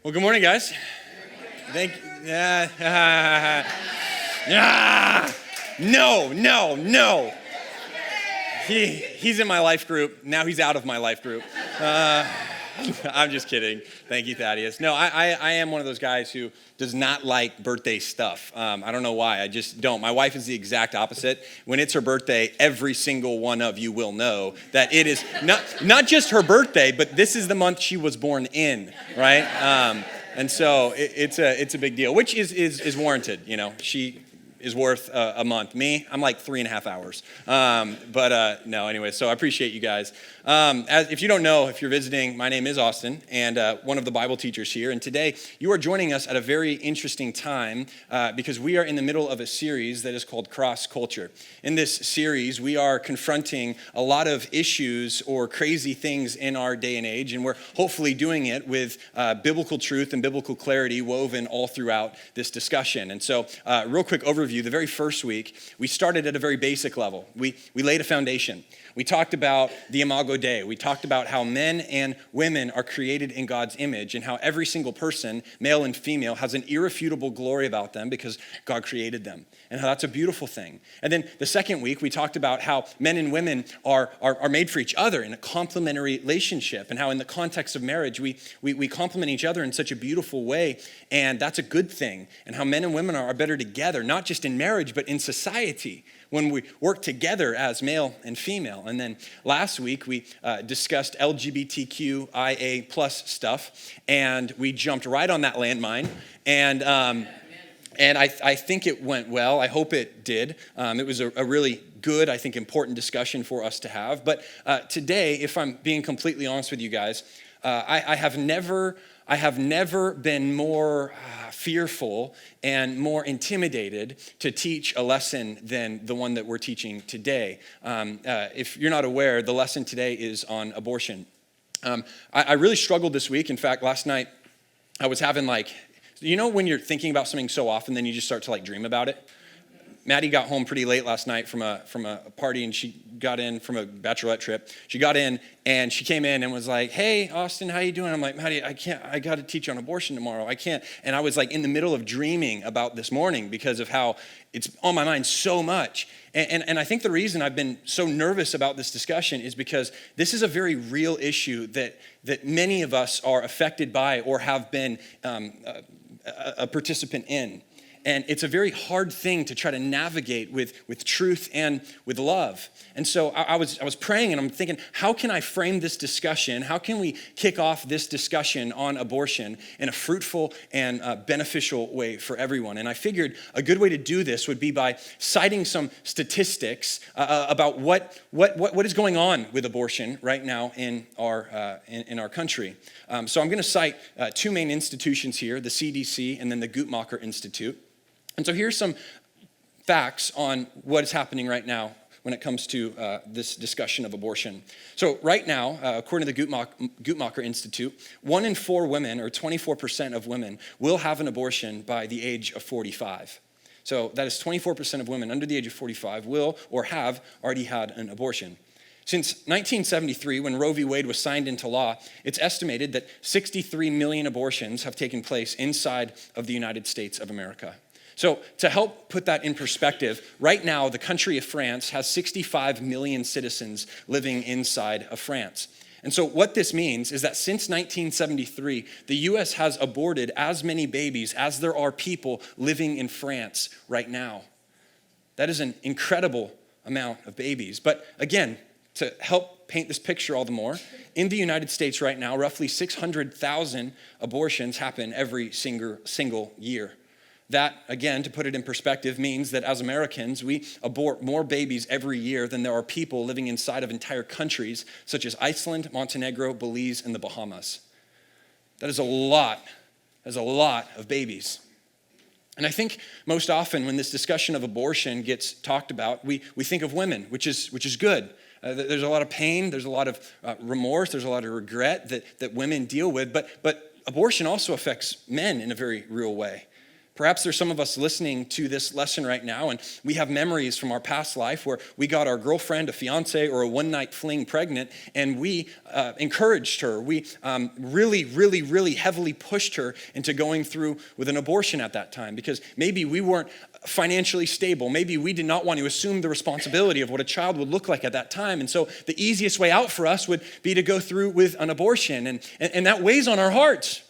Well, good morning, guys. Thank you. No. He's in my life group. Now he's out of my life group. I'm just kidding. Thank you, Thaddeus. No, I am one of those guys who does not like birthday stuff. I don't know why. I just don't. My wife is the exact opposite. When it's her birthday, every single one of you will know that it is not just her birthday, but this is the month she was born in, right? And so it's a big deal, which is warranted. You know, she is worth a month. Me, I'm like 3.5 hours. No, anyway, so I appreciate you guys. If you don't know, if you're visiting, my name is Austin, and one of the Bible teachers here. And today, you are joining us at a very interesting time because we are in the middle of a series that is called Cross Culture. In this series, we are confronting a lot of issues or crazy things in our day and age, and we're hopefully doing it with biblical truth and biblical clarity woven all throughout this discussion. And so, real quick overview. The very first week, we started at a very basic level. We laid a foundation. We talked about the Imago Dei. We talked about how men and women are created in God's image and how every single person, male and female, has an irrefutable glory about them because God created them and how that's a beautiful thing. And then the second week, we talked about how men and women are made for each other in a complementary relationship and how in the context of marriage, we complement each other in such a beautiful way, and that's a good thing, and how men and women are better together, not just in marriage, but in society, when we work together as male and female. And then last week, we discussed LGBTQIA plus stuff, and we jumped right on that landmine. And I think it went well. I hope it did. It was a really good, I think, important discussion for us to have. But today, if I'm being completely honest with you guys, I have never been more fearful and more intimidated to teach a lesson than the one that we're teaching today. If you're not aware, the lesson today is on abortion. I really struggled this week. In fact, last night I was having you know when you're thinking about something so often, then you just start to dream about it? Maddie got home pretty late last night from a party, and she got in from a bachelorette trip. She got in, and she came in and was like, "Hey, Austin, how you doing?" I'm like, "Maddie, I got to teach on abortion tomorrow. I can't." And I was in the middle of dreaming about this morning because of how it's on my mind so much. And I think the reason I've been so nervous about this discussion is because this is a very real issue that many of us are affected by or have been a participant in. And it's a very hard thing to try to navigate with truth and with love. And so I was praying, and I'm thinking, how can I frame this discussion? How can we kick off this discussion on abortion in a fruitful and beneficial way for everyone? And I figured a good way to do this would be by citing some statistics about what is going on with abortion right now in our country. So I'm going to cite two main institutions here, the CDC and then the Guttmacher Institute. And so here's some facts on what is happening right now when it comes to this discussion of abortion. So right now, according to the Guttmacher Institute, 1 in 4 women, or 24% of women, will have an abortion by the age of 45. So that is 24% of women under the age of 45 will or have already had an abortion. Since 1973, when Roe v. Wade was signed into law, it's estimated that 63 million abortions have taken place inside of the United States of America. So to help put that in perspective, right now the country of France has 65 million citizens living inside of France. And so what this means is that since 1973, the U.S. has aborted as many babies as there are people living in France right now. That is an incredible amount of babies. But again, to help paint this picture all the more, in the United States right now, roughly 600,000 abortions happen every single year. That, again, to put it in perspective, means that as Americans, we abort more babies every year than there are people living inside of entire countries such as Iceland, Montenegro, Belize, and the Bahamas. That is a lot. That is a lot of babies. And I think most often when this discussion of abortion gets talked about, we think of women, which is good. There's a lot of pain, there's a lot of remorse, there's a lot of regret that women deal with, but abortion also affects men in a very real way. Perhaps there's some of us listening to this lesson right now, and we have memories from our past life where we got our girlfriend, a fiance, or a one-night fling pregnant, and we encouraged her. We really heavily pushed her into going through with an abortion at that time because maybe we weren't financially stable. Maybe we did not want to assume the responsibility of what a child would look like at that time. And so the easiest way out for us would be to go through with an abortion. And that weighs on our hearts.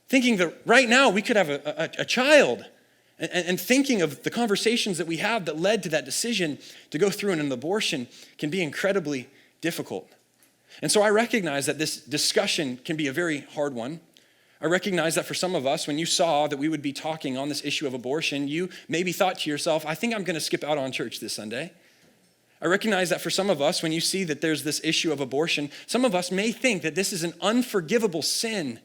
Thinking that right now we could have a child and thinking of the conversations that we have that led to that decision to go through an abortion can be incredibly difficult. And so I recognize that this discussion can be a very hard one. I recognize that for some of us, when you saw that we would be talking on this issue of abortion, you maybe thought to yourself, I think I'm going to skip out on church this Sunday. I recognize that for some of us, when you see that there's this issue of abortion, some of us may think that this is an unforgivable sin.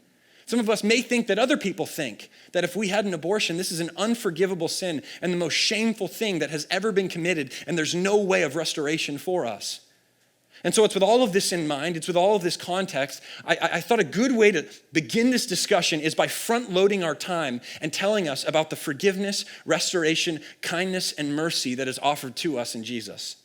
Some of us may think that other people think that if we had an abortion, this is an unforgivable sin and the most shameful thing that has ever been committed, and there's no way of restoration for us. And so it's with all of this in mind, it's with all of this context, I thought a good way to begin this discussion is by front-loading our time and telling us about the forgiveness, restoration, kindness, and mercy that is offered to us in Jesus.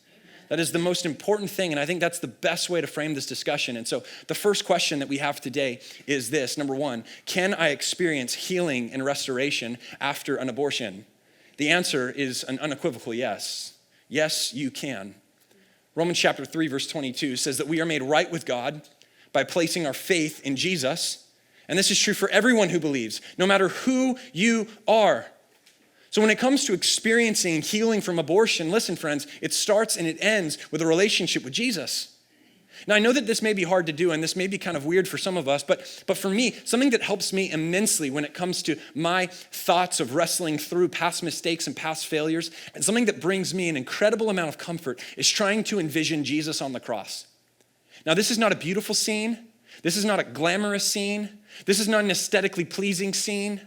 That is the most important thing, and I think that's the best way to frame this discussion. And so the first question that we have today is this. Number one, can I experience healing and restoration after an abortion? The answer is an unequivocal yes. Yes, you can. Romans chapter 3, verse 22 says that we are made right with God by placing our faith in Jesus. And this is true for everyone who believes, no matter who you are. So when it comes to experiencing healing from abortion, listen, friends, it starts and it ends with a relationship with Jesus. Now, I know that this may be hard to do, and this may be kind of weird for some of us, but for me, something that helps me immensely when it comes to my thoughts of wrestling through past mistakes and past failures, and something that brings me an incredible amount of comfort is trying to envision Jesus on the cross. Now, this is not a beautiful scene. This is not a glamorous scene. This is not an aesthetically pleasing scene.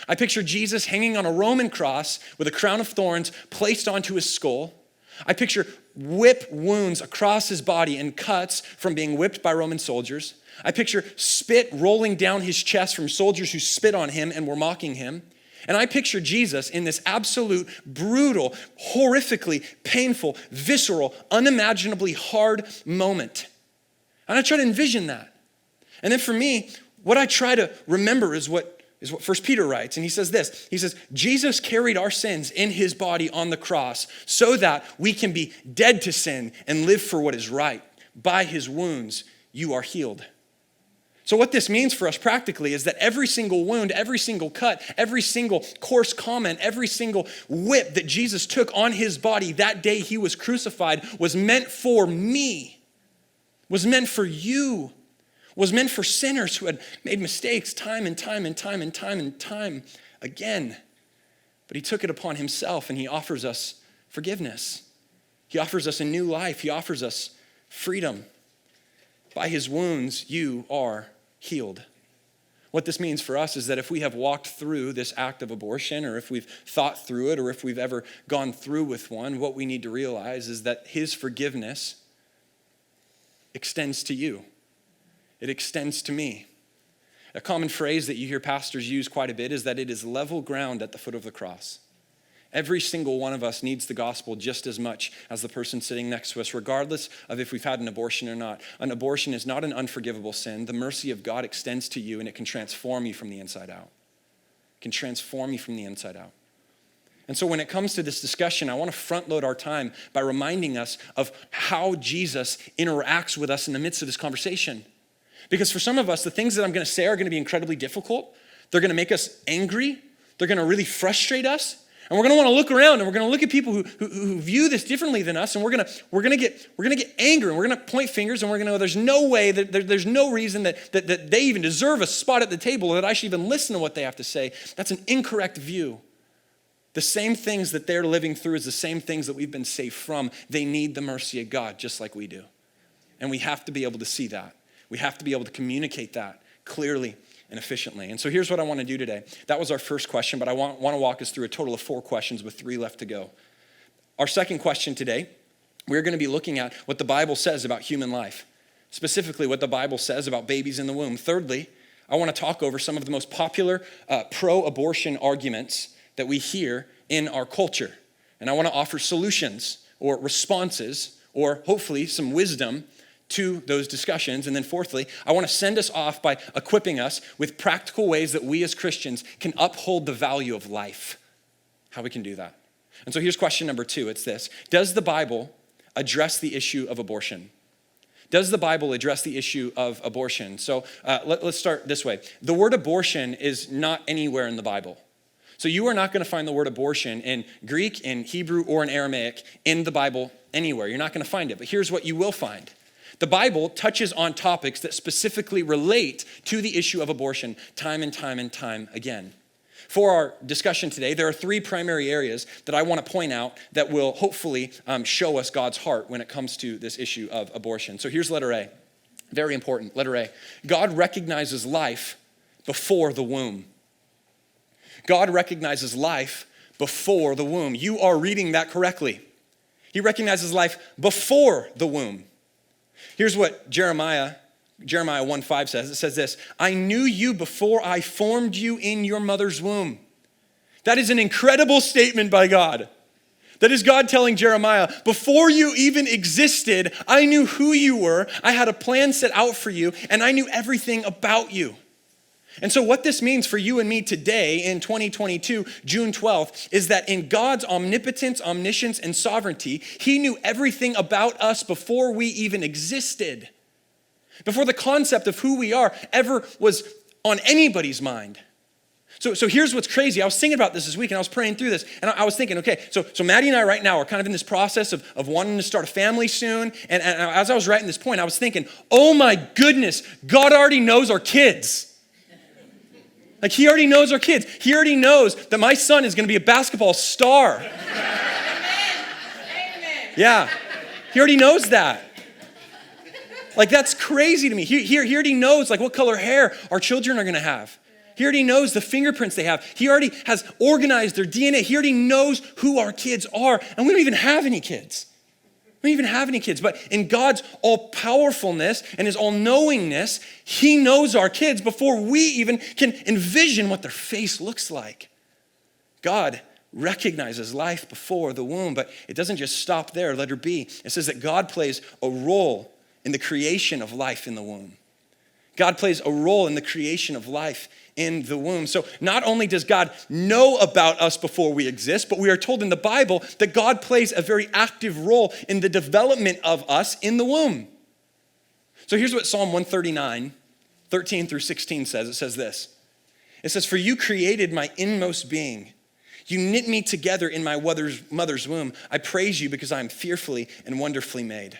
I picture Jesus hanging on a Roman cross with a crown of thorns placed onto his skull. I picture whip wounds across his body and cuts from being whipped by Roman soldiers. I picture spit rolling down his chest from soldiers who spit on him and were mocking him. And I picture Jesus in this absolute, brutal, horrifically painful, visceral, unimaginably hard moment. And I try to envision that. And then for me, what I try to remember is what 1 Peter writes, and he says this. He says, Jesus carried our sins in his body on the cross so that we can be dead to sin and live for what is right. By his wounds, you are healed. So what this means for us practically is that every single wound, every single cut, every single coarse comment, every single whip that Jesus took on his body that day he was crucified was meant for me, was meant for you, was meant for sinners who had made mistakes time and time again. But he took it upon himself and he offers us forgiveness. He offers us a new life. He offers us freedom. By his wounds, you are healed. What this means for us is that if we have walked through this act of abortion, or if we've thought through it, or if we've ever gone through with one, what we need to realize is that his forgiveness extends to you. It extends to me. A common phrase that you hear pastors use quite a bit is that it is level ground at the foot of the cross. Every single one of us needs the gospel just as much as the person sitting next to us, regardless of if we've had an abortion or not. An abortion is not an unforgivable sin. The mercy of God extends to you, and it can transform you from the inside out. It can transform you from the inside out. And so when it comes to this discussion, I want to front load our time by reminding us of how Jesus interacts with us in the midst of this conversation. Because for some of us, the things that I'm going to say are going to be incredibly difficult. They're going to make us angry. They're going to really frustrate us. And we're going to want to look around, and we're going to look at people who view this differently than us, and we're going to get angry, and we're going to point fingers, and we're going to go, there's no way, there's no reason that they even deserve a spot at the table, or that I should even listen to what they have to say. That's an incorrect view. The same things that they're living through is the same things that we've been saved from. They need the mercy of God just like we do. And we have to be able to see that. We have to be able to communicate that clearly and efficiently. And so here's what I want to do today. That was our first question, but I want to walk us through a total of 4 questions with 3 left to go. Our second question today, we're going to be looking at what the Bible says about human life, specifically what the Bible says about babies in the womb. Thirdly, I want to talk over some of the most popular pro-abortion arguments that we hear in our culture. And I want to offer solutions or responses or hopefully some wisdom to those discussions. And then fourthly, I want to send us off by equipping us with practical ways that we as Christians can uphold the value of life, how we can do that. And so here's question number 2. It's this: does the Bible address the issue of abortion? Does the Bible address the issue of abortion? So let's start this way. The word abortion is not anywhere in the Bible. So you are not going to find the word abortion in Greek, in Hebrew, or in Aramaic in the Bible anywhere. You're not going to find it. But here's what you will find. The Bible touches on topics that specifically relate to the issue of abortion time and time and time again. For our discussion today, there are 3 primary areas that I want to point out that will hopefully show us God's heart when it comes to this issue of abortion. So here's letter A. Very important, letter A. God recognizes life before the womb. God recognizes life before the womb. You are reading that correctly. He recognizes life before the womb. Here's what Jeremiah 1:5 says. It says this: I knew you before I formed you in your mother's womb. That is an incredible statement by God. That is God telling Jeremiah, before you even existed, I knew who you were, I had a plan set out for you, and I knew everything about you. And so what this means for you and me today in 2022, June 12th, is that in God's omnipotence, omniscience, and sovereignty, he knew everything about us before we even existed. Before the concept of who we are ever was on anybody's mind. So here's what's crazy. I was thinking about this week and I was praying through this and I was thinking, okay, so Maddie and I right now are kind of in this process of wanting to start a family soon. And as I was writing this point, I was thinking, oh my goodness, God already knows our kids. Like he already knows our kids. He already knows that my son is going to be a basketball star. Amen. Yeah, he already knows that. Like that's crazy to me. He already knows like what color hair our children are going to have. He already knows the fingerprints they have. He already has organized their DNA. He already knows who our kids are. And we don't even have any kids. We don't even have any kids. But in God's all-powerfulness and his all-knowingness, he knows our kids before we even can envision what their face looks like. God recognizes life before the womb, but it doesn't just stop there. Letter B, it says that God plays a role in the creation of life in the womb. God plays a role in the creation of life in the womb. So not only does God know about us before we exist, but we are told in the Bible that God plays a very active role in the development of us in the womb. So here's what Psalm 139, 13 through 16 says. It says this. It says, for you created my inmost being. You knit me together in my mother's womb. I praise you because I am fearfully and wonderfully made.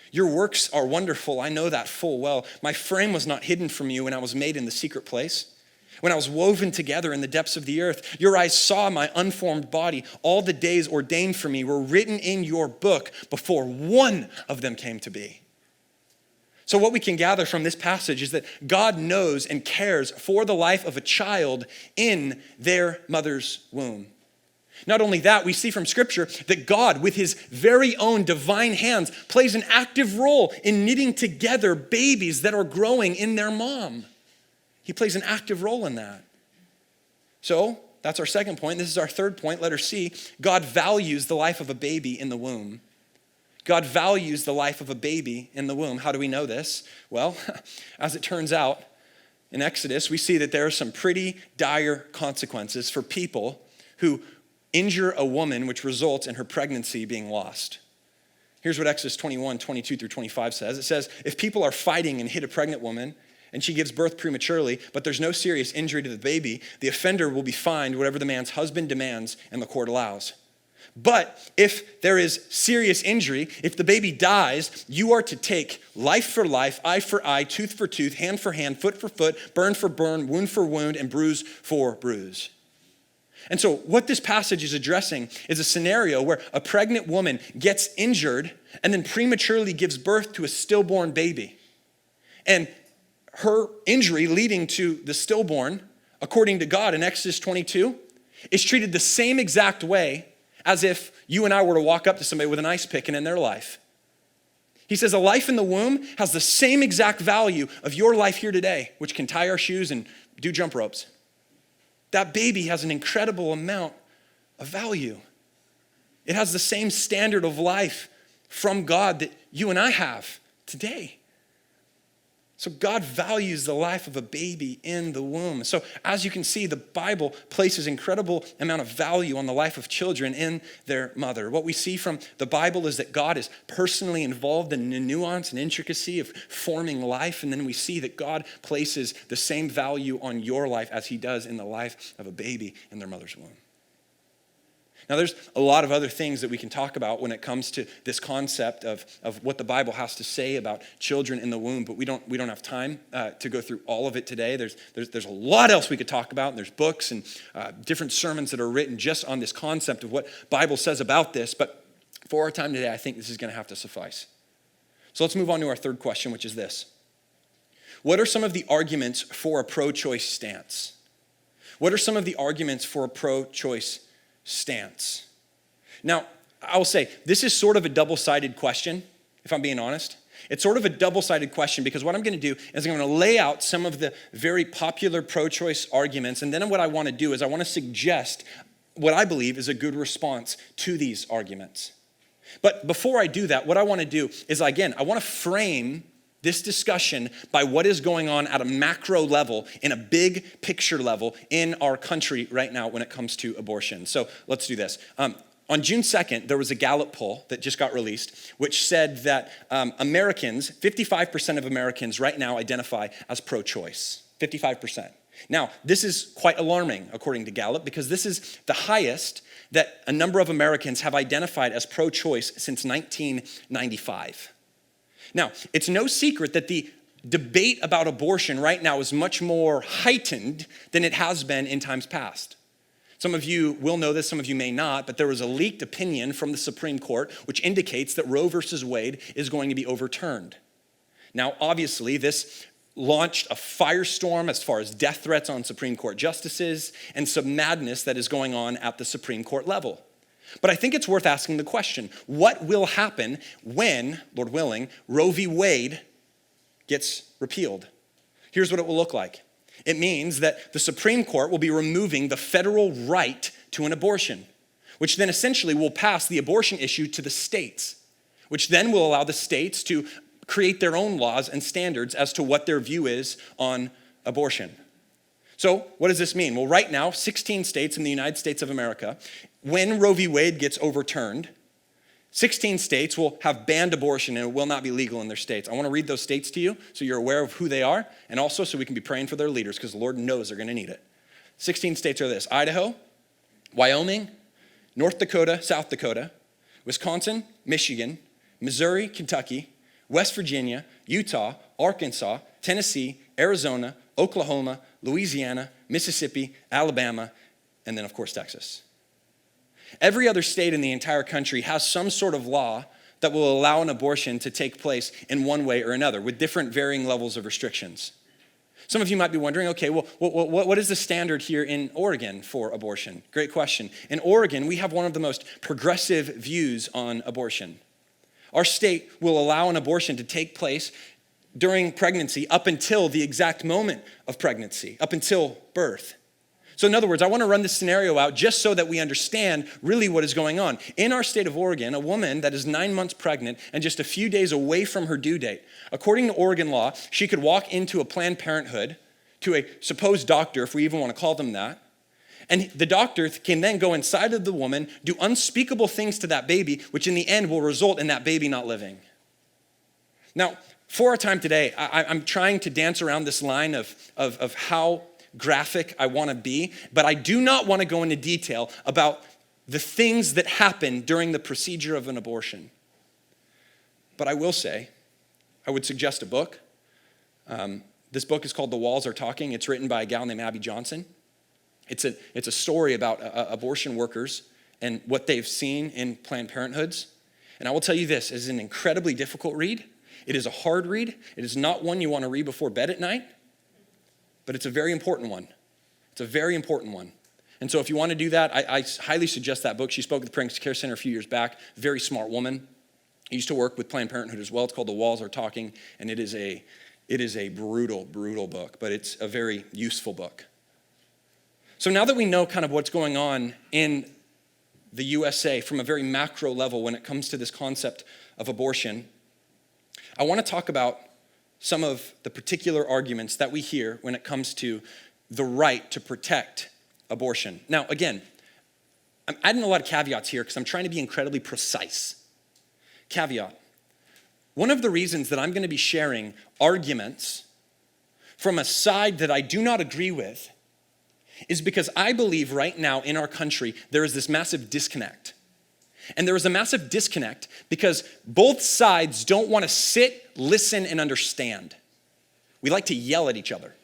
Your works are wonderful. I know that full well. My frame was not hidden from you when I was made in the secret place. When I was woven together in the depths of the earth, your eyes saw my unformed body. All the days ordained for me were written in your book before one of them came to be. So what we can gather from this passage is that God knows and cares for the life of a child in their mother's womb. Not only that, we see from Scripture that God, with his very own divine hands, plays an active role in knitting together babies that are growing in their mom. He plays an active role in that. So, that's our second point. This is our third point, letter C. God values the life of a baby in the womb. God values the life of a baby in the womb. How do we know this? Well, as it turns out, in Exodus, we see that there are some pretty dire consequences for people who injure a woman, which results in her pregnancy being lost. Here's what Exodus 21, 22 through 25 says. It says, if people are fighting and hit a pregnant woman, and she gives birth prematurely, but there's no serious injury to the baby, the offender will be fined whatever the man's husband demands and the court allows. But if there is serious injury, if the baby dies, you are to take life for life, eye for eye, tooth for tooth, hand for hand, foot for foot, burn for burn, wound for wound, and bruise for bruise. And so what this passage is addressing is a scenario where a pregnant woman gets injured and then prematurely gives birth to a stillborn baby. And her injury leading to the stillborn, according to God in Exodus 22, is treated the same exact way as if you and I were to walk up to somebody with an ice pick and end their life. He says a life in the womb has the same exact value of your life here today, which can tie our shoes and do jump ropes. that baby has an incredible amount of value. It has the same standard of life from God that you and I have today. So God values the life of a baby in the womb. So as you can see, the Bible places incredible amount of value on the life of children in their mother. What we see from the Bible is that God is personally involved in the nuance and intricacy of forming life. And then we see that God places the same value on your life as he does in the life of a baby in their mother's womb. Now, there's a lot of other things that we can talk about when it comes to this concept of what the Bible has to say about children in the womb, but we don't have time to go through all of it today. There's a lot else we could talk about, and there's books and different sermons that are written just on this concept of what Bible says about this, but for our time today, I think this is going to have to suffice. So let's move on to our third question, which is this. What are some of the arguments for a pro-choice stance? What are some of the arguments for a pro-choice stance? Now, I will say, this is sort of a double-sided question, if I'm being honest. It's sort of a double-sided question because what I'm going to do is I'm going to lay out some of the very popular pro-choice arguments, and then what I want to do is I want to suggest what I believe is a good response to these arguments. But before I do that, what I want to do is, again, I want to frame this discussion by what is going on at a macro level, in a big picture level in our country right now when it comes to abortion. So let's do this. On June 2nd, there was a Gallup poll that just got released, which said that Americans, 55% of Americans right now identify as pro-choice, 55%. Now, this is quite alarming, according to Gallup, because this is the highest that a number of Americans have identified as pro-choice since 1995. Now, it's no secret that the debate about abortion right now is much more heightened than it has been in times past. Some of you will know this, some of you may not, but there was a leaked opinion from the Supreme Court which indicates that Roe versus Wade is going to be overturned. Now, obviously, this launched a firestorm as far as death threats on Supreme Court justices and some madness that is going on at the Supreme Court level. But I think it's worth asking the question, what will happen when, Lord willing, Roe v. Wade gets repealed? Here's what it will look like. It means that the Supreme Court will be removing the federal right to an abortion, which then essentially will pass the abortion issue to the states, which then will allow the states to create their own laws and standards as to what their view is on abortion. So what does this mean? Well, right now, 16 states in the United States of America, when Roe v. Wade gets overturned, 16 states will have banned abortion and it will not be legal in their states. I want to read those states to you so you're aware of who they are and also so we can be praying for their leaders because the Lord knows they're going to need it. 16 states are this: Idaho, Wyoming, North Dakota, South Dakota, Wisconsin, Michigan, Missouri, Kentucky, West Virginia, Utah, Arkansas, Tennessee, Arizona, Oklahoma, Louisiana, Mississippi, Alabama, and then, of course, Texas. Every other state in the entire country has some sort of law that will allow an abortion to take place in one way or another with different varying levels of restrictions. Some of you might be wondering, okay, well, what is the standard here in Oregon for abortion? Great question. In Oregon, we have one of the most progressive views on abortion. Our state will allow an abortion to take place during pregnancy up until the exact moment of pregnancy, up until birth. So in other words, I want to run this scenario out just so that we understand really what is going on. In our state of Oregon, a woman that is 9 months pregnant and just a few days away from her due date, according to Oregon law, she could walk into a Planned Parenthood to a supposed doctor, if we even want to call them that, and the doctor can then go inside of the woman, do unspeakable things to that baby, which in the end will result in that baby not living. Now, for our time today, I'm trying to dance around this line of how graphic I want to be, but I do not want to go into detail about the things that happen during the procedure of an abortion. But I will say, I would suggest a book. This book is called The Walls Are Talking. It's written by a gal named Abby Johnson. It's a story about abortion workers and what they've seen in Planned Parenthoods. And I will tell you this, it is an incredibly difficult read. It is a hard read. It is not one you want to read before bed at night, but it's a very important one. It's a very important one. And so if you want to do that, I highly suggest that book. She spoke at the Pregnancy Care Center a few years back. Very smart woman. I used to work with Planned Parenthood as well. It's called The Walls Are Talking, and it is a brutal, brutal book, but it's a very useful book. So now that we know kind of what's going on in the USA from a very macro level when it comes to this concept of abortion, I want to talk about some of the particular arguments that we hear when it comes to the right to protect abortion. Now, again, I'm adding a lot of caveats here because I'm trying to be incredibly precise. Caveat. One of the reasons that I'm going to be sharing arguments from a side that I do not agree with is because I believe right now in our country there is this massive disconnect. And there is a massive disconnect because both sides don't want to sit, listen, and understand. We like to yell at each other.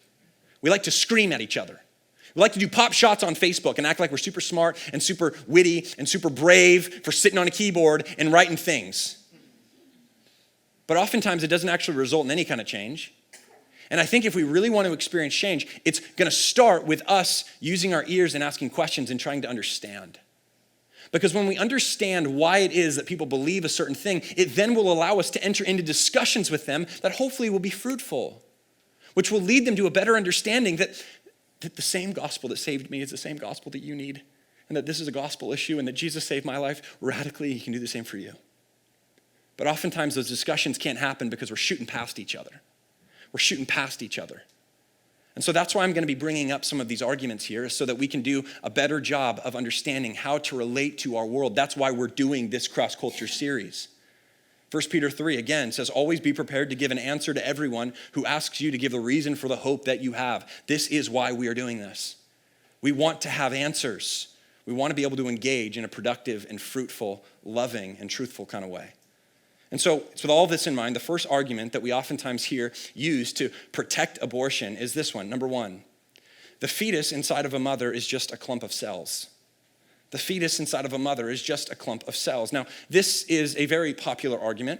We like to scream at each other. We like to do pop shots on Facebook and act like we're super smart and super witty and super brave for sitting on a keyboard and writing things. But oftentimes it doesn't actually result in any kind of change. And I think if we really want to experience change, it's going to start with us using our ears and asking questions and trying to understand. Because when we understand why it is that people believe a certain thing, it then will allow us to enter into discussions with them that hopefully will be fruitful, which will lead them to a better understanding that the same gospel that saved me is the same gospel that you need, and that this is a gospel issue, and that Jesus saved my life radically. He can do the same for you. But oftentimes those discussions can't happen because we're shooting past each other. We're shooting past each other. And so that's why I'm going to be bringing up some of these arguments here so that we can do a better job of understanding how to relate to our world. That's why we're doing this cross-culture series. 1 Peter 3, again, says, always be prepared to give an answer to everyone who asks you to give the reason for the hope that you have. This is why we are doing this. We want to have answers. We want to be able to engage in a productive and fruitful, loving, and truthful kind of way. And so it's with all this in mind, the first argument that we oftentimes hear used to protect abortion is this one. Number one, the fetus inside of a mother is just a clump of cells. The fetus inside of a mother is just a clump of cells. Now, this is a very popular argument.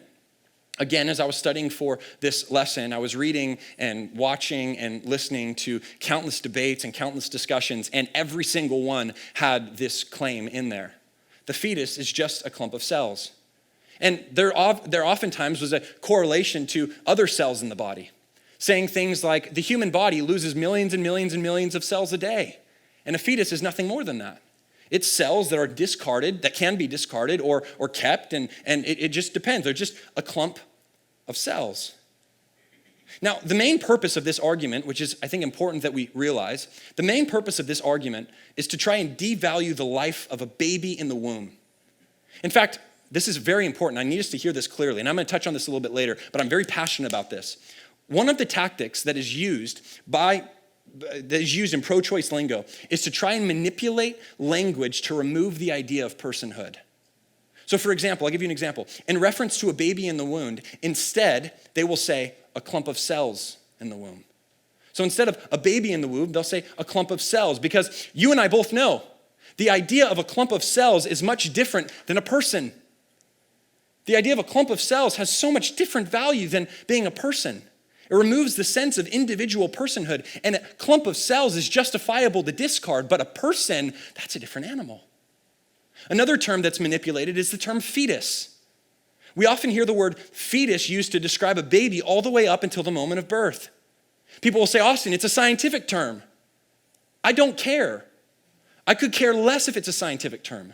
Again, as I was studying for this lesson, I was reading and watching and listening to countless debates and countless discussions, and every single one had this claim in there. The fetus is just a clump of cells. And there oftentimes was a correlation to other cells in the body, saying things like the human body loses millions and millions and millions of cells a day, and a fetus is nothing more than that. It's cells that are discarded, that can be discarded or kept, and it just depends. They're just a clump of cells. Now, the main purpose of this argument, which is, I think, important that we realize, the main purpose of this argument is to try and devalue the life of a baby in the womb. In fact, this is very important. I need us to hear this clearly, and I'm going to touch on this a little bit later, but I'm very passionate about this. One of the tactics that is used in pro-choice lingo is to try and manipulate language to remove the idea of personhood. So for example, I'll give you an example. In reference to a baby in the womb, instead, they will say a clump of cells in the womb. So instead of a baby in the womb, they'll say a clump of cells, because you and I both know the idea of a clump of cells is much different than a person. The idea of a clump of cells has so much different value than being a person. It removes the sense of individual personhood, and a clump of cells is justifiable to discard, but a person, that's a different animal. Another term that's manipulated is the term fetus. We often hear the word fetus used to describe a baby all the way up until the moment of birth. People will say, Austin, it's a scientific term. I don't care. I could care less if it's a scientific term.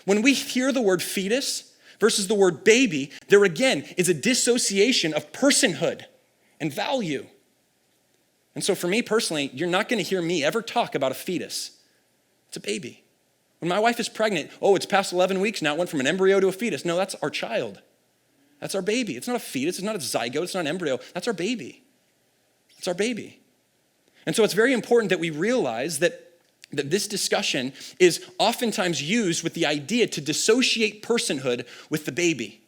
When we hear the word fetus versus the word baby, there again is a dissociation of personhood and value. And so for me personally, you're not going to hear me ever talk about a fetus. It's a baby. When my wife is pregnant, it's past 11 weeks now, it went from an embryo to a fetus. No, that's our child. That's our baby. It's not a fetus, it's not a zygote, it's not an embryo. That's our baby. It's our baby. And so it's very important that we realize that this discussion is oftentimes used with the idea to dissociate personhood with the baby.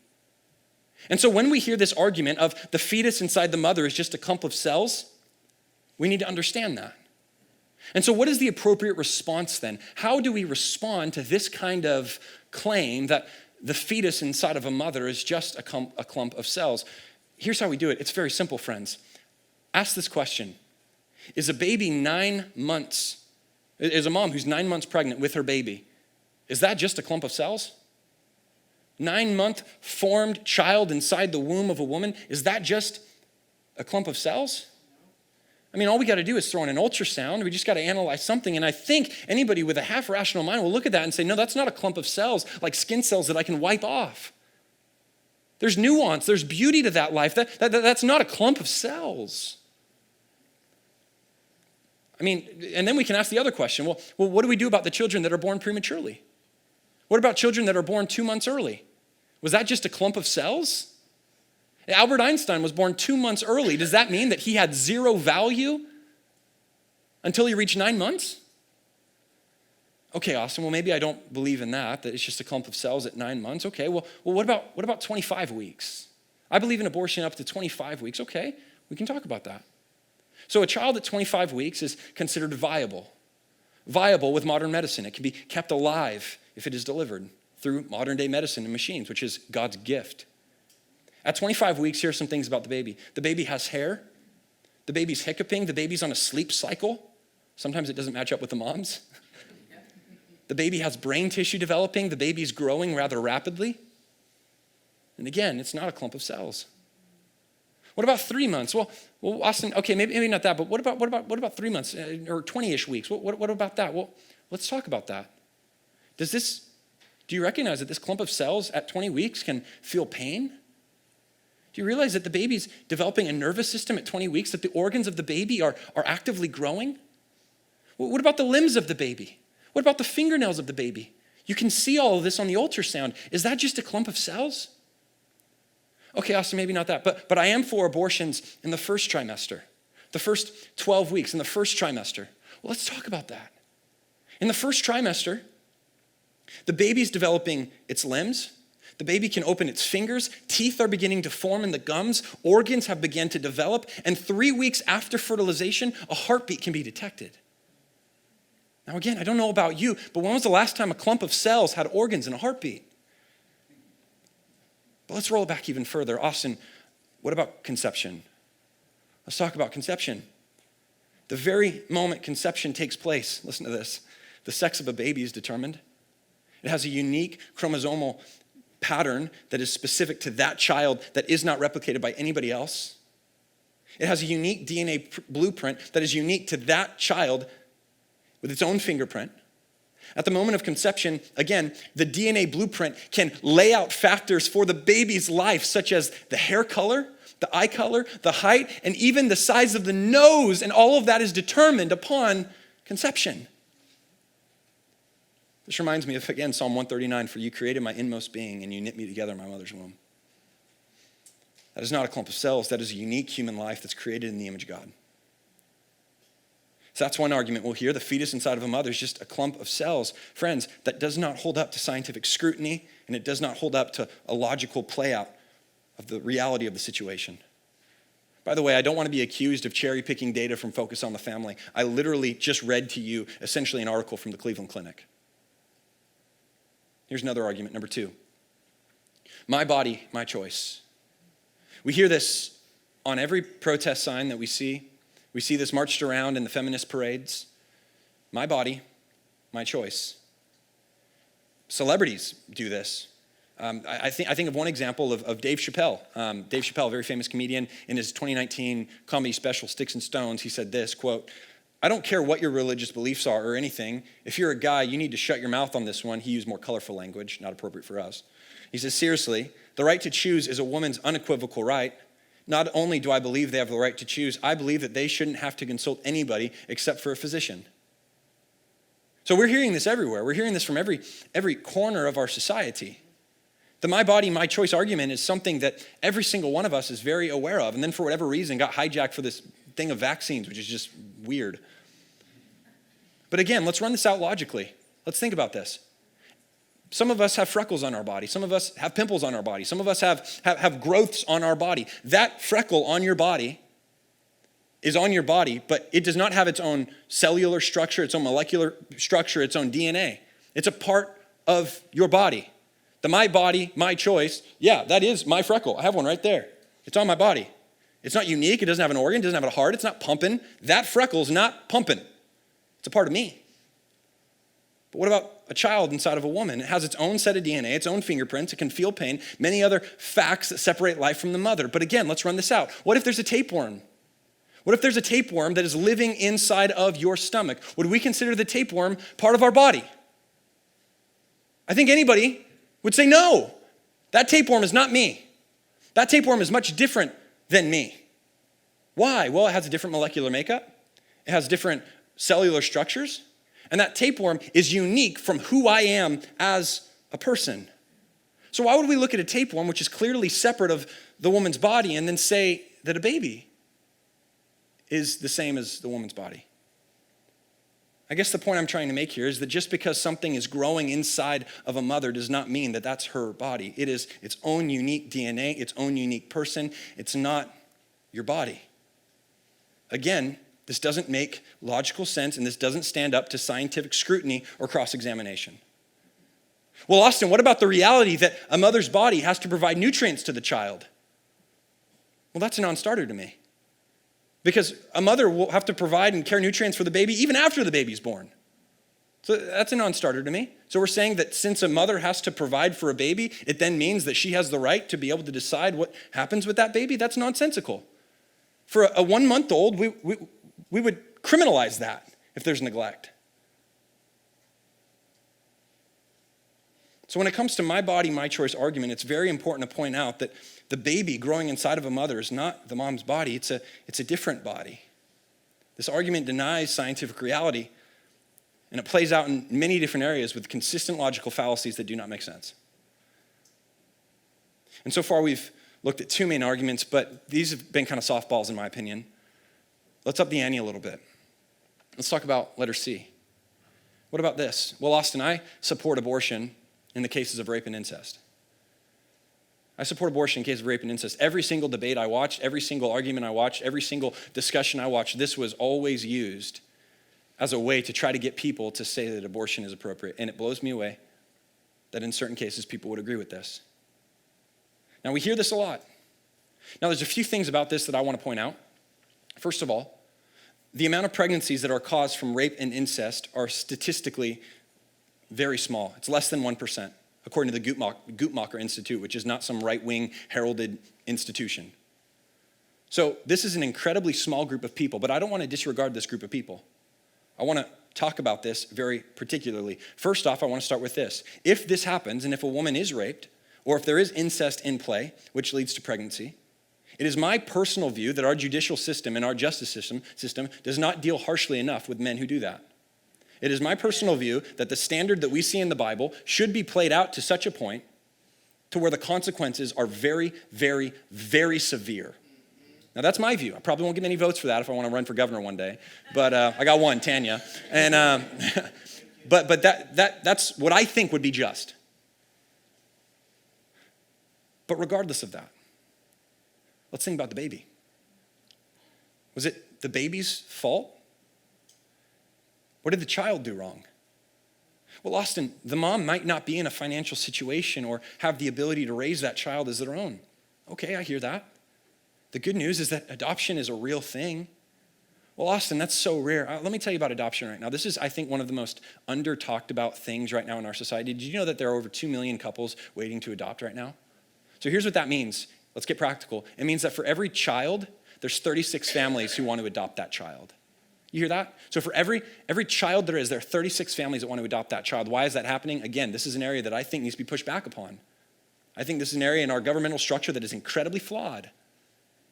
And so when we hear this argument of the fetus inside the mother is just a clump of cells, we need to understand that. And so what is the appropriate response then? How do we respond to this kind of claim that the fetus inside of a mother is just a clump of cells? Here's how we do it. It's very simple, friends. Ask this question. Is a mom who's 9 months pregnant with her baby, is that just a clump of cells? 9-month formed child inside the womb of a woman, is that just a clump of cells? I mean, all we got to do is throw in an ultrasound. We just got to analyze something. And I think anybody with a half-rational mind will look at that and say, no, that's not a clump of cells like skin cells that I can wipe off. There's nuance. There's beauty to that life. That's not a clump of cells. I mean, and then we can ask the other question. Well, what do we do about the children that are born prematurely? What about children that are born 2 months early? Was that just a clump of cells? Albert Einstein was born 2 months early. Does that mean that he had zero value until he reached 9 months? Okay, Austin, well, maybe I don't believe in that it's just a clump of cells at 9 months. Okay, well, what about 25 weeks? I believe in abortion up to 25 weeks. Okay, we can talk about that. So a child at 25 weeks is considered viable with modern medicine. It can be kept alive if it is delivered through modern day medicine and machines, which is God's gift. At 25 weeks, here are some things about the baby. The baby has hair. The baby's hiccuping. The baby's on a sleep cycle. Sometimes it doesn't match up with the moms. The baby has brain tissue developing. The baby's growing rather rapidly. And again, it's not a clump of cells. What about 3 months? Well, Austin, okay, maybe not that, but what about 3 months or 20-ish weeks? What about that? Well, let's talk about that. Do you recognize that this clump of cells at 20 weeks can feel pain? Do you realize that the baby's developing a nervous system at 20 weeks, that the organs of the baby are actively growing? What about the limbs of the baby? What about the fingernails of the baby? You can see all of this on the ultrasound. Is that just a clump of cells? Okay, Austin, maybe not that, but I am for abortions in the first trimester, the first 12 weeks in the first trimester. Well, let's talk about that. In the first trimester, the baby's developing its limbs. The baby can open its fingers. Teeth are beginning to form in the gums. Organs have begun to develop. And 3 weeks after fertilization, a heartbeat can be detected. Now, again, I don't know about you, but when was the last time a clump of cells had organs and a heartbeat? But let's roll it back even further. Austin, what about conception? Let's talk about conception. The very moment conception takes place, listen to this, the sex of a baby is determined. It has a unique chromosomal pattern that is specific to that child that is not replicated by anybody else. It has a unique DNA blueprint that is unique to that child with its own fingerprint. At the moment of conception, again, the DNA blueprint can lay out factors for the baby's life, such as the hair color, the eye color, the height, and even the size of the nose, and all of that is determined upon conception. This reminds me of, again, Psalm 139, for you created my inmost being, and you knit me together in my mother's womb. That is not a clump of cells. That is a unique human life that's created in the image of God. So that's one argument we'll hear. The fetus inside of a mother is just a clump of cells. Friends, that does not hold up to scientific scrutiny, and it does not hold up to a logical play out of the reality of the situation. By the way, I don't want to be accused of cherry picking data from Focus on the Family. I literally just read to you essentially an article from the Cleveland Clinic. Here's another argument, number 2. My body, my choice. We hear this on every protest sign that we see. We see this marched around in the feminist parades. My body, my choice. Celebrities do this. I think of one example of Dave Chappelle. Dave Chappelle, a very famous comedian, in his 2019 comedy special, Sticks and Stones, he said this, quote, "I don't care what your religious beliefs are or anything. If you're a guy, you need to shut your mouth on this one." He used more colorful language, not appropriate for us. He says, seriously, the right to choose is a woman's unequivocal right. Not only do I believe they have the right to choose, I believe that they shouldn't have to consult anybody except for a physician. So we're hearing this everywhere. We're hearing this from every corner of our society. The my body, my choice argument is something that every single one of us is very aware of, and then for whatever reason got hijacked for this thing of vaccines, which is just weird. But again, let's run this out logically. Let's think about this. Some of us have freckles on our body. Some of us have pimples on our body. Some of us have growths on our body. That freckle on your body is on your body, but it does not have its own cellular structure, its own molecular structure, its own DNA. It's a part of your body. The my body, my choice, yeah, that is my freckle. I have one right there. It's on my body. It's not unique. It doesn't have an organ. It doesn't have a heart. It's not pumping. That freckle's not pumping. It's a part of me. But what about a child inside of a woman? It has its own set of DNA, its own fingerprints. It can feel pain, many other facts that separate life from the mother. But again, let's run this out. What if there's a tapeworm? What if there's a tapeworm that is living inside of your stomach? Would we consider the tapeworm part of our body? I think anybody would say no. That tapeworm is not me. That tapeworm is much different than me. Why? Well, it has a different molecular makeup. It has different cellular structures. And that tapeworm is unique from who I am as a person. So why would we look at a tapeworm, which is clearly separate of the woman's body, and then say that a baby is the same as the woman's body? I guess the point I'm trying to make here is that just because something is growing inside of a mother does not mean that that's her body. It is its own unique DNA, its own unique person. It's not your body. Again, this doesn't make logical sense, and this doesn't stand up to scientific scrutiny or cross-examination. Well, Austin, what about the reality that a mother's body has to provide nutrients to the child? Well, that's a non-starter to me. Because a mother will have to provide and care nutrients for the baby even after the baby's born. So that's a non-starter to me. So we're saying that since a mother has to provide for a baby, it then means that she has the right to be able to decide what happens with that baby? That's nonsensical. For a 1-month-old, we would criminalize that if there's neglect. So when it comes to my body, my choice argument, it's very important to point out that the baby growing inside of a mother is not the mom's body, it's a different body. This argument denies scientific reality, and it plays out in many different areas with consistent logical fallacies that do not make sense. And so far we've looked at two main arguments, but these have been kind of softballs in my opinion. Let's up the ante a little bit. Let's talk about letter C. What about this? Well, Austin, I support abortion in the cases of rape and incest. I support abortion in cases of rape and incest. Every single debate I watched, every single argument I watched, every single discussion I watched, this was always used as a way to try to get people to say that abortion is appropriate. And it blows me away that in certain cases people would agree with this. Now, we hear this a lot. Now, there's a few things about this that I want to point out. First of all, the amount of pregnancies that are caused from rape and incest are statistically very small. It's less than 1%, according to the Guttmacher Institute, which is not some right-wing heralded institution. So this is an incredibly small group of people, but I don't want to disregard this group of people. I want to talk about this very particularly. First off, I want to start with this. If this happens, and if a woman is raped, or if there is incest in play, which leads to pregnancy, it is my personal view that our judicial system and our justice system does not deal harshly enough with men who do that. It is my personal view that the standard that we see in the Bible should be played out to such a point to where the consequences are very, very, very severe. Now, that's my view. I probably won't get any votes for that if I want to run for governor one day. But I got one, Tanya. And but that's what I think would be just. But regardless of that, let's think about the baby. Was it the baby's fault? What did the child do wrong? Well, Austin, the mom might not be in a financial situation or have the ability to raise that child as their own. Okay, I hear that. The good news is that adoption is a real thing. Well, Austin, that's so rare. Let me tell you about adoption right now. This is, I think, one of the most under-talked about things right now in our society. Did you know that there are over 2 million couples waiting to adopt right now? So here's what that means. Let's get practical. It means that for every child, there's 36 families who want to adopt that child. You hear that? So for every child there are 36 families that want to adopt that child. Why is that happening? Again, this is an area that I think needs to be pushed back upon. I think this is an area in our governmental structure that is incredibly flawed,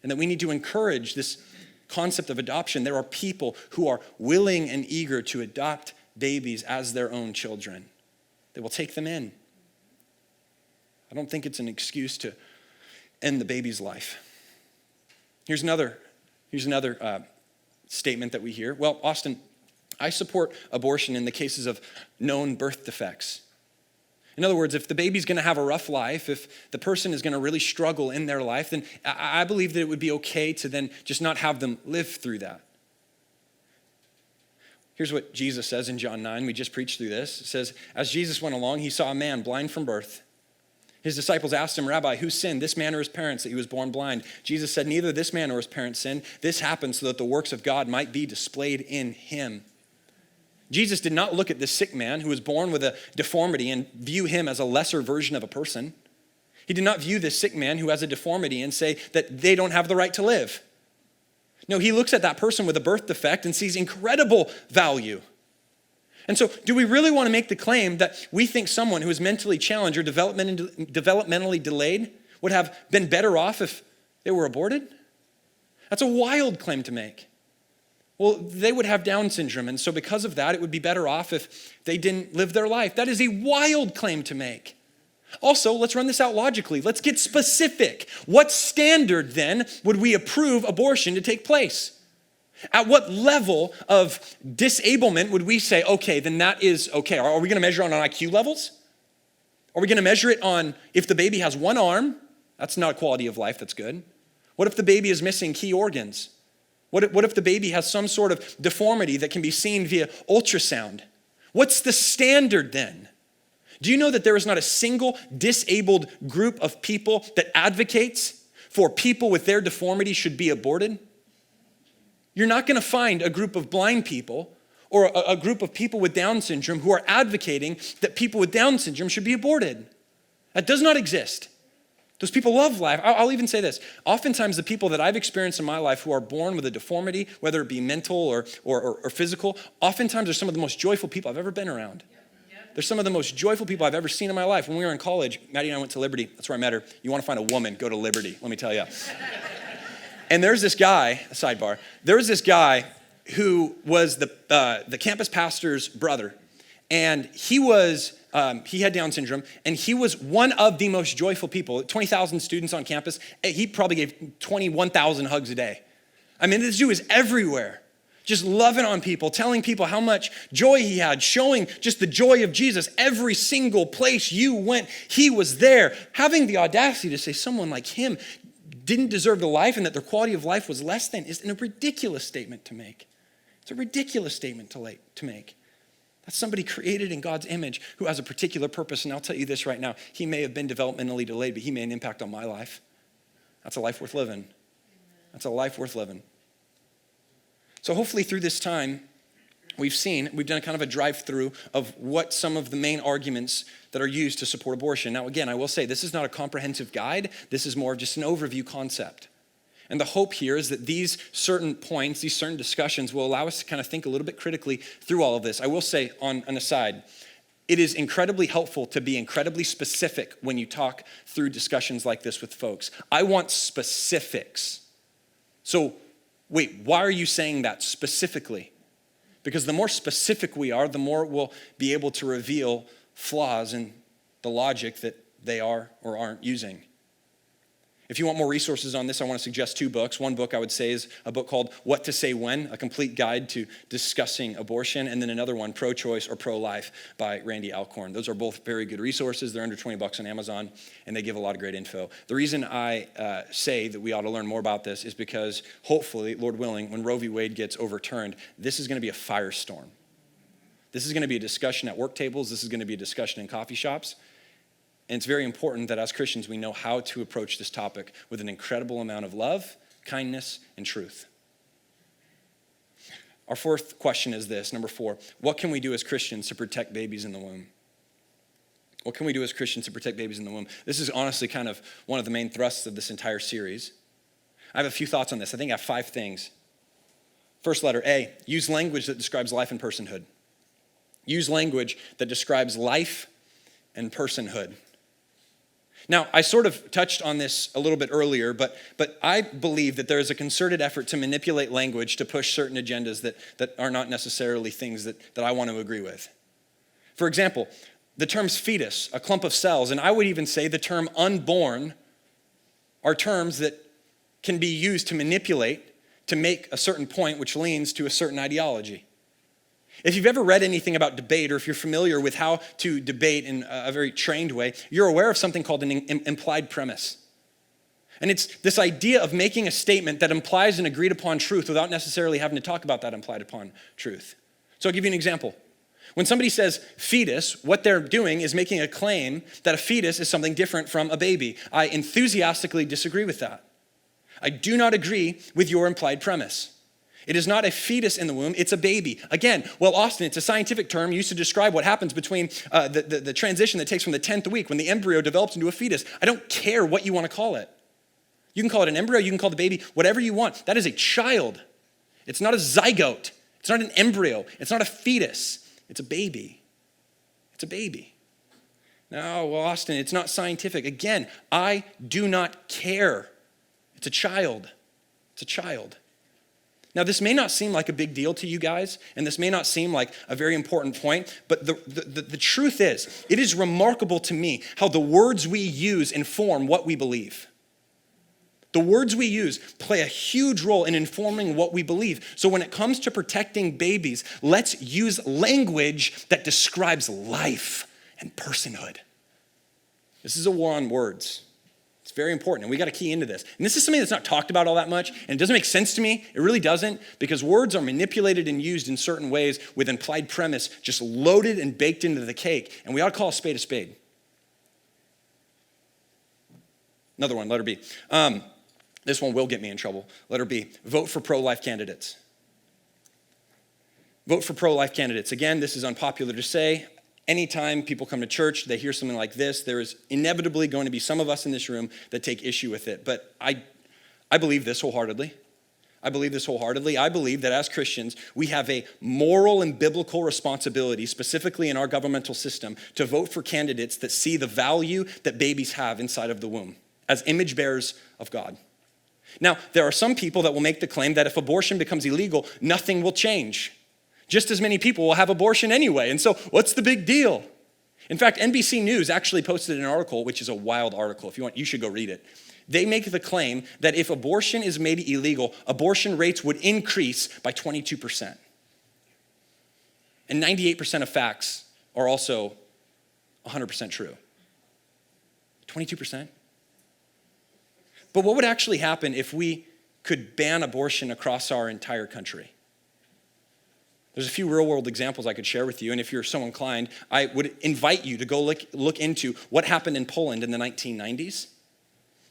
and that we need to encourage this concept of adoption. There are people who are willing and eager to adopt babies as their own children. They will take them in. I don't think it's an excuse to end the baby's life. Here's another statement that we hear. Well, Austin, I support abortion in the cases of known birth defects. In other words, if the baby's going to have a rough life, if the person is going to really struggle in their life, then I believe that it would be okay to then just not have them live through that. Here's what Jesus says in John 9. We just preached through this. It says, as Jesus went along, he saw a man blind from birth. His disciples asked him, Rabbi, who sinned, this man or his parents, that he was born blind? Jesus said, neither this man or his parents sinned. This happened so that the works of God might be displayed in him. Jesus did not look at this sick man who was born with a deformity and view him as a lesser version of a person. He did not view this sick man who has a deformity and say that they don't have the right to live. No, he looks at that person with a birth defect and sees incredible value. And so do we really want to make the claim that we think someone who is mentally challenged or developmentally delayed would have been better off if they were aborted? That's a wild claim to make. Well, they would have Down syndrome, and so because of that, it would be better off if they didn't live their life. That is a wild claim to make. Also, let's run this out logically. Let's get specific. What standard, then, would we approve abortion to take place? At what level of disablement would we say, okay, then that is okay? Are we going to measure on IQ levels? Are we going to measure it on if the baby has one arm? That's not a quality of life that's good. What if the baby is missing key organs? What if the baby has some sort of deformity that can be seen via ultrasound? What's the standard then? Do you know that there is not a single disabled group of people that advocates for people with their deformity should be aborted? You're not going to find a group of blind people or a group of people with Down syndrome who are advocating that people with Down syndrome should be aborted. That does not exist. Those people love life. I'll even say this. Oftentimes the people that I've experienced in my life who are born with a deformity, whether it be mental or physical, oftentimes are some of the most joyful people I've ever been around. They're some of the most joyful people I've ever seen in my life. When we were in college, Maddie and I went to Liberty. That's where I met her. You want to find a woman, go to Liberty, let me tell you. And there's this guy, sidebar, there was this guy who was the campus pastor's brother. And he had Down syndrome, and he was one of the most joyful people. 20,000 students on campus. He probably gave 21,000 hugs a day. I mean, this dude is everywhere, just loving on people, telling people how much joy he had, showing just the joy of Jesus. Every single place you went, he was there. Having the audacity to say someone like him didn't deserve the life and that their quality of life was less than is a ridiculous statement to make. It's a ridiculous statement to make. That's somebody created in God's image who has a particular purpose. And I'll tell you this right now. He may have been developmentally delayed, but he made an impact on my life. That's a life worth living. That's a life worth living. So hopefully through this time, we've done kind of a drive-through of what some of the main arguments that are used to support abortion. Now, again, I will say this is not a comprehensive guide. This is more of just an overview concept. And the hope here is that these certain points, these certain discussions will allow us to kind of think a little bit critically through all of this. I will say on an aside, it is incredibly helpful to be incredibly specific when you talk through discussions like this with folks. I want specifics. So wait, why are you saying that specifically? Because the more specific we are, the more we'll be able to reveal flaws in the logic that they are or aren't using. If you want more resources on this, I want to suggest 2 books. One book I would say is a book called What to Say When, a complete guide to discussing abortion, and then another one, Pro-Choice or Pro-Life by Randy Alcorn. Those are both very good resources. They're under $20 on Amazon, and they give a lot of great info. The reason I say that we ought to learn more about this is because hopefully, Lord willing, when Roe v. Wade gets overturned, this is going to be a firestorm. This is going to be a discussion at work tables. This is going to be a discussion in coffee shops. And it's very important that as Christians, we know how to approach this topic with an incredible amount of love, kindness, and truth. Our fourth question is this, number 4. What can we do as Christians to protect babies in the womb? What can we do as Christians to protect babies in the womb? This is honestly kind of one of the main thrusts of this entire series. I have a few thoughts on this. I think I have 5 things. First letter, A, use language that describes life and personhood. Use language that describes life and personhood. Now, I sort of touched on this a little bit earlier, but I believe that there is a concerted effort to manipulate language to push certain agendas that are not necessarily things that I want to agree with. For example, the terms fetus, a clump of cells, and I would even say the term unborn are terms that can be used to manipulate to make a certain point which leans to a certain ideology. If you've ever read anything about debate, or if you're familiar with how to debate in a very trained way, you're aware of something called an implied premise. And it's this idea of making a statement that implies an agreed upon truth without necessarily having to talk about that implied upon truth. So I'll give you an example. When somebody says fetus, what they're doing is making a claim that a fetus is something different from a baby. I enthusiastically disagree with that. I do not agree with your implied premise. It is not a fetus in the womb, it's a baby. Again, well, Austin, it's a scientific term used to describe what happens between the transition that takes from the 10th week when the embryo develops into a fetus. I don't care what you want to call it. You can call it an embryo, you can call the baby whatever you want. That is a child. It's not a zygote. It's not an embryo. It's not a fetus. It's a baby. It's a baby. No, well, Austin, it's not scientific. Again, I do not care. It's a child. It's a child. Now, this may not seem like a big deal to you guys, and this may not seem like a very important point, but the truth is, it is remarkable to me how the words we use inform what we believe. The words we use play a huge role in informing what we believe. So when it comes to protecting babies, let's use language that describes life and personhood. This is a war on words. It's very important, and we got to key into this. And this is something that's not talked about all that much, and it doesn't make sense to me. It really doesn't, because words are manipulated and used in certain ways with implied premise just loaded and baked into the cake, and we ought to call a spade a spade. Another one, letter B. This one will get me in trouble. Letter B, vote for pro-life candidates. Vote for pro-life candidates. Again, this is unpopular to say. Anytime people come to church, they hear something like this, there is inevitably going to be some of us in this room that take issue with it. But I believe this wholeheartedly. I believe that as Christians, we have a moral and biblical responsibility, specifically in our governmental system, to vote for candidates that see the value that babies have inside of the womb as image bearers of God. Now, there are some people that will make the claim that if abortion becomes illegal, nothing will change. Just as many people will have abortion anyway, and so what's the big deal? In fact, NBC News actually posted an article, which is a wild article. If you want, you should go read it. They make the claim that if abortion is made illegal, abortion rates would increase by 22%. And 98% of facts are also 100% true. 22%? But what would actually happen if we could ban abortion across our entire country? There's a few real-world examples I could share with you, and if you're so inclined, I would invite you to go look into what happened in Poland in the 1990s.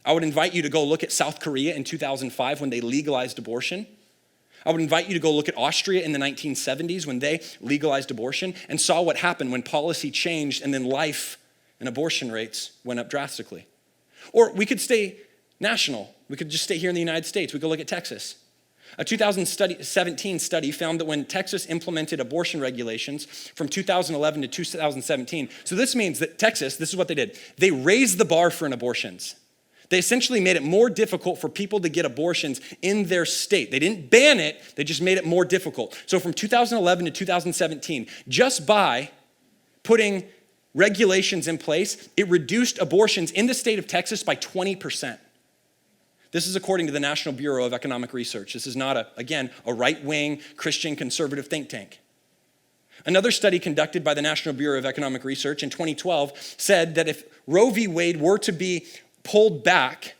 I would invite you to go look at South Korea in 2005 when they legalized abortion. I would invite you to go look at Austria in the 1970s when they legalized abortion and saw what happened when policy changed and then life and abortion rates went up drastically. Or we could stay national. We could just stay here in the United States. We could look at Texas. A 2017 study found that when Texas implemented abortion regulations from 2011 to 2017, so this means that Texas, this is what they did. They raised the bar for abortions. They essentially made it more difficult for people to get abortions in their state. They didn't ban it, they just made it more difficult. So from 2011 to 2017, just by putting regulations in place, it reduced abortions in the state of Texas by 20%. This is according to the National Bureau of Economic Research. This is not, a right-wing Christian conservative think tank. Another study conducted by the National Bureau of Economic Research in 2012 said that if Roe v. Wade were to be pulled back,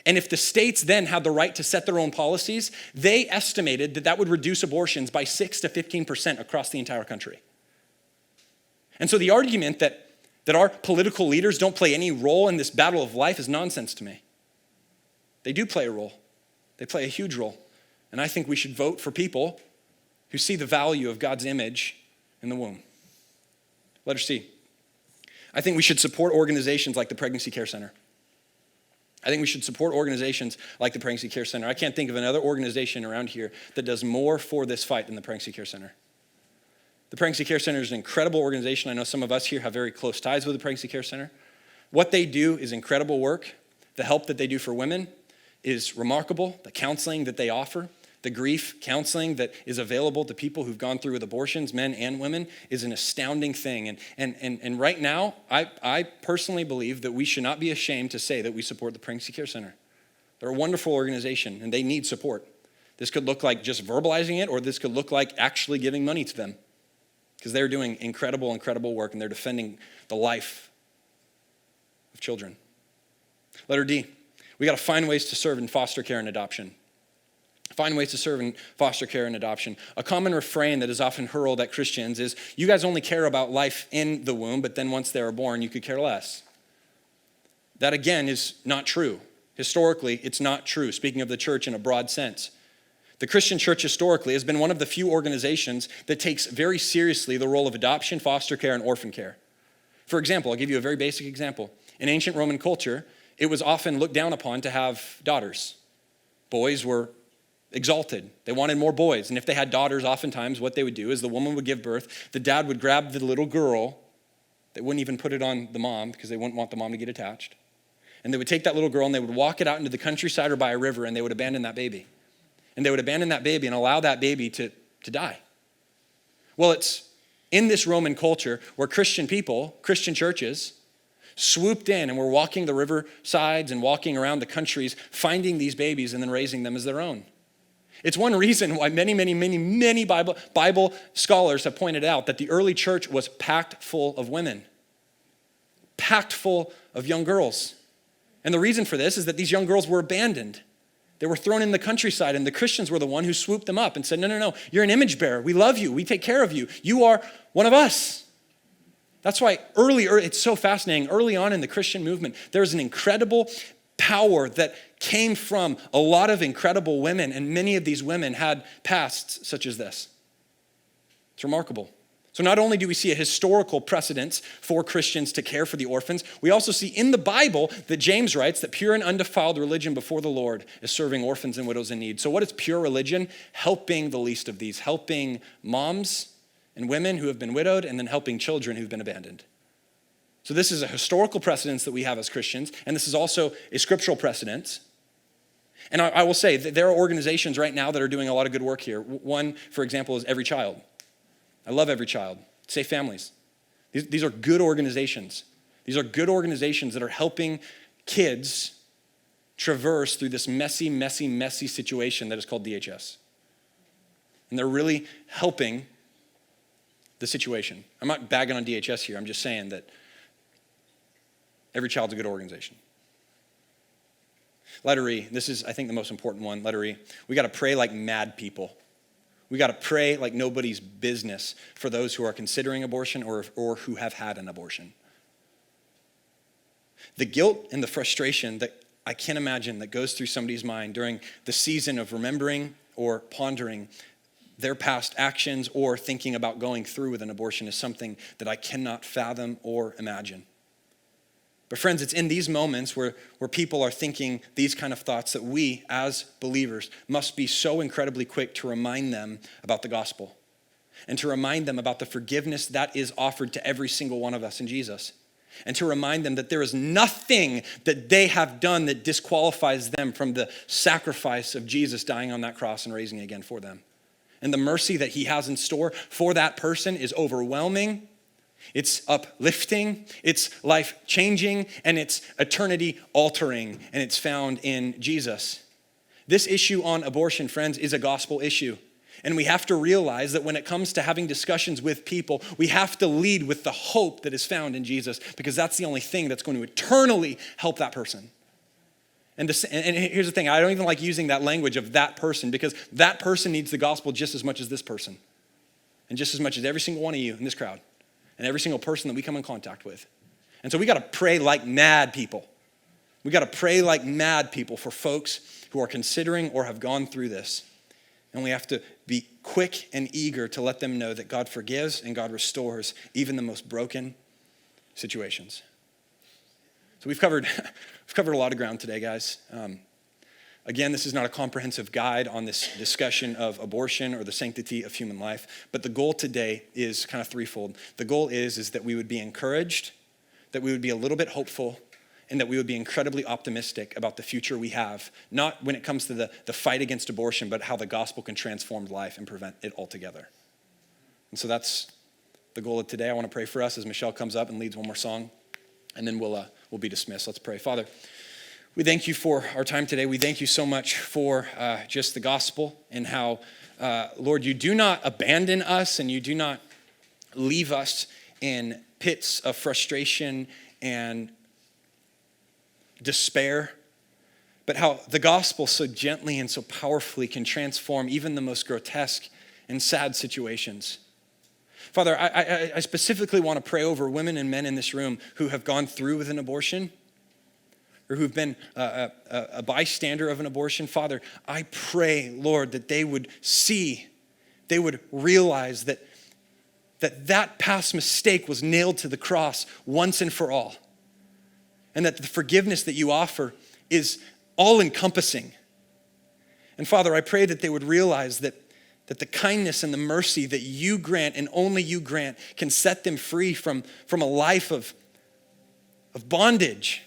and if the states then had the right to set their own policies, they estimated that that would reduce abortions by 6 to 15% across the entire country. And so the argument that our political leaders don't play any role in this battle of life is nonsense to me. They do play a role. They play a huge role. And I think we should vote for people who see the value of God's image in the womb. Letter C. I think we should support organizations like the Pregnancy Care Center. I can't think of another organization around here that does more for this fight than the Pregnancy Care Center. The Pregnancy Care Center is an incredible organization. I know some of us here have very close ties with the Pregnancy Care Center. What they do is incredible work. The help that they do for women is remarkable. The counseling that they offer, the grief counseling that is available to people who've gone through with abortions, men and women, is an astounding thing. And right now, I personally believe that we should not be ashamed to say that we support the Pregnancy Care Center. They're a wonderful organization, and they need support. This could look like just verbalizing it, or this could look like actually giving money to them, because they're doing incredible, incredible work, and they're defending the life of children. Letter D. We got to find ways to serve in foster care and adoption. A common refrain that is often hurled at Christians is, you guys only care about life in the womb, but then once they are born, you could care less. That, again, is not true. Historically, it's not true, speaking of the church in a broad sense. The Christian church historically has been one of the few organizations that takes very seriously the role of adoption, foster care, and orphan care. For example, I'll give you a very basic example. In ancient Roman culture, it was often looked down upon to have daughters. Boys were exalted. They wanted more boys. And if they had daughters, oftentimes what they would do is the woman would give birth. The dad would grab the little girl. They wouldn't even put it on the mom because they wouldn't want the mom to get attached. And they would take that little girl and they would walk it out into the countryside or by a river, and they would abandon that baby. And they would abandon that baby and allow that baby to die. Well, it's in this Roman culture where Christian people, Christian churches, swooped in and were walking the river sides and walking around the countries, finding these babies and then raising them as their own. It's one reason why many Bible scholars have pointed out that the early church was packed full of women, packed full of young girls. And the reason for this is that these young girls were abandoned. They were thrown in the countryside, and the Christians were the one who swooped them up and said, no, you're an image bearer. We love you. We take care of you. You are one of us. That's why it's so fascinating. Early on in the Christian movement, there's an incredible power that came from a lot of incredible women, and many of these women had pasts such as this. It's remarkable. So not only do we see a historical precedence for Christians to care for the orphans, we also see in the Bible that James writes that pure and undefiled religion before the Lord is serving orphans and widows in need. So what is pure religion? Helping the least of these, helping moms and women who have been widowed, and then helping children who've been abandoned. So this is a historical precedence that we have as Christians, and this is also a scriptural precedence. And I will say that there are organizations right now that are doing a lot of good work here. One, for example, is Every Child. I love Every Child. Safe Families. These are good organizations. These are good organizations that are helping kids traverse through this messy situation that is called DHS. And they're really helping the situation. I'm not bagging on DHS here. I'm just saying that Every Child's a good organization. Letter E, this is, I think, the most important one. Letter E, we got to pray like mad people. We got to pray like nobody's business for those who are considering abortion or who have had an abortion. The guilt and the frustration that I can't imagine that goes through somebody's mind during the season of remembering or pondering their past actions or thinking about going through with an abortion is something that I cannot fathom or imagine. But friends, it's in these moments where people are thinking these kind of thoughts that we as believers must be so incredibly quick to remind them about the gospel and to remind them about the forgiveness that is offered to every single one of us in Jesus, and to remind them that there is nothing that they have done that disqualifies them from the sacrifice of Jesus dying on that cross and raising again for them. And the mercy that he has in store for that person is overwhelming. It's uplifting, it's life-changing, and it's eternity-altering, and it's found in Jesus. This issue on abortion, friends, is a gospel issue. And we have to realize that when it comes to having discussions with people, we have to lead with the hope that is found in Jesus, because that's the only thing that's going to eternally help that person. And here's the thing, I don't even like using that language of that person, because that person needs the gospel just as much as this person, and just as much as every single one of you in this crowd. And every single person that we come in contact with. And so we got to pray like mad people. We got to pray like mad people for folks who are considering or have gone through this. And we have to be quick and eager to let them know that God forgives and God restores even the most broken situations. So we've covered a lot of ground today, guys. Again, this is not a comprehensive guide on this discussion of abortion or the sanctity of human life, but the goal today is kind of threefold. The goal is that we would be encouraged, that we would be a little bit hopeful, and that we would be incredibly optimistic about the future we have, not when it comes to the fight against abortion, but how the gospel can transform life and prevent it altogether. And so that's the goal of today. I want to pray for us as Michelle comes up and leads one more song, and then we'll be dismissed. Let's pray. Father, we thank you for our time today. We thank you so much for just the gospel and how, Lord, you do not abandon us and you do not leave us in pits of frustration and despair, but how the gospel so gently and so powerfully can transform even the most grotesque and sad situations. Father, I specifically want to pray over women and men in this room who have gone through with an abortion, or who've been a bystander of an abortion. Father, I pray, Lord, that they would see, they would realize that past mistake was nailed to the cross once and for all. and that the forgiveness that you offer is all-encompassing. And Father, I pray that they would realize that the kindness and the mercy that you grant and only you grant can set them free from a life of bondage,